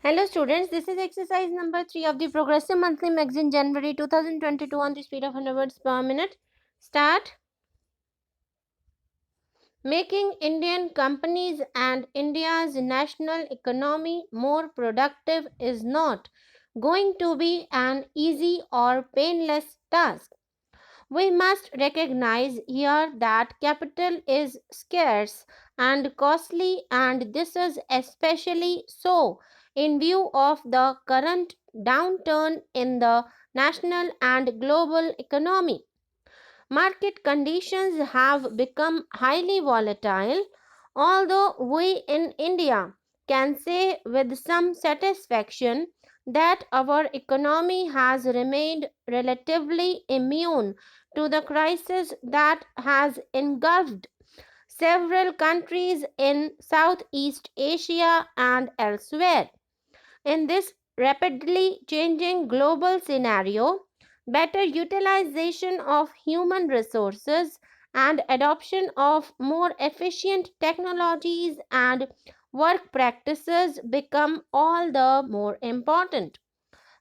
Hello students, this is exercise number 3 of the Progressive Monthly Magazine January 2022 on the speed of 100 words per minute. Start. Making Indian companies and India's national economy more productive is not going to be an easy or painless task. We must recognize here that capital is scarce and costly, and this is especially so in view of the current downturn in the national and global economy. Market conditions have become highly volatile, although we in India can say with some satisfaction that our economy has remained relatively immune to the crisis that has engulfed several countries in Southeast Asia and elsewhere. In this rapidly changing global scenario, better utilization of human resources and adoption of more efficient technologies and work practices become all the more important.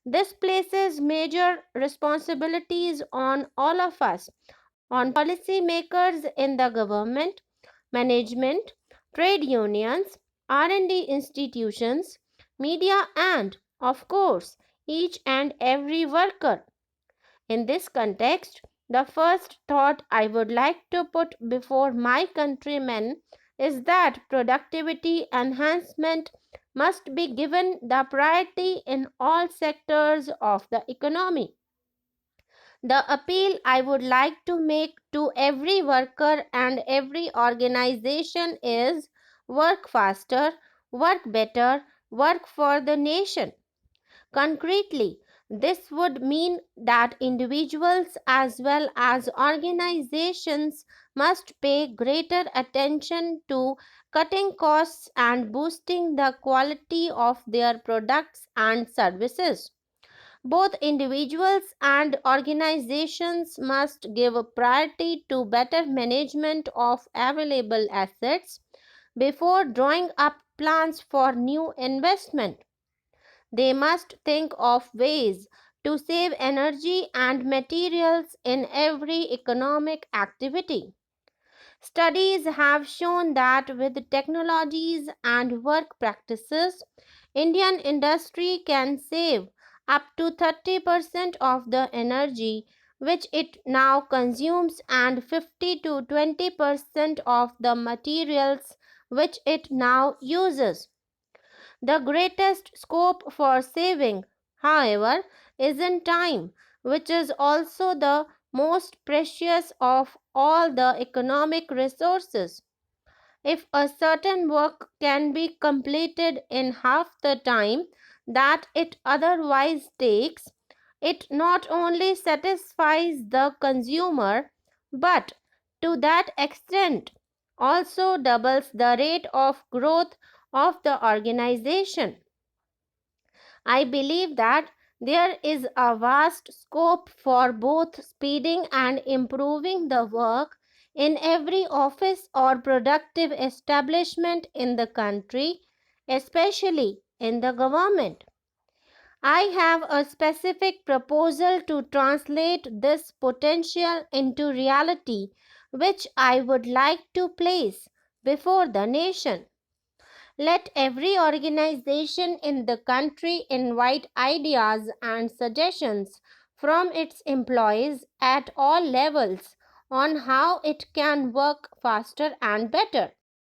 This places major responsibilities on all of us, on policymakers in the government, management, trade unions, R&D institutions, media, and, of course, each and every worker. In this context, the first thought I would like to put before my countrymen is that productivity enhancement must be given the priority in all sectors of the economy. The appeal I would like to make to every worker and every organization is work faster, work better, work for the nation. Concretely, this would mean that individuals as well as organizations must pay greater attention to cutting costs and boosting the quality of their products and services. Both individuals and organizations must give priority to better management of available assets before drawing up plans for new investment. They must think of ways to save energy and materials in every economic activity. Studies have shown that with technologies and work practices, Indian industry can save up to 30% of the energy which it now consumes and 50 to 20% of the materials which it now uses. The greatest scope for saving, however, is in time, which is also the most precious of all the economic resources. If a certain work can be completed in half the time that it otherwise takes, it not only satisfies the consumer but to that extent also doubles the rate of growth of the organization. I believe that there is a vast scope for both speeding and improving the work in every office or productive establishment in the country, especially in the government. I have a specific proposal to translate this potential into reality, which I would like to place before the nation. Let every organization in the country invite ideas and suggestions from its employees at all levels on how it can work faster and better.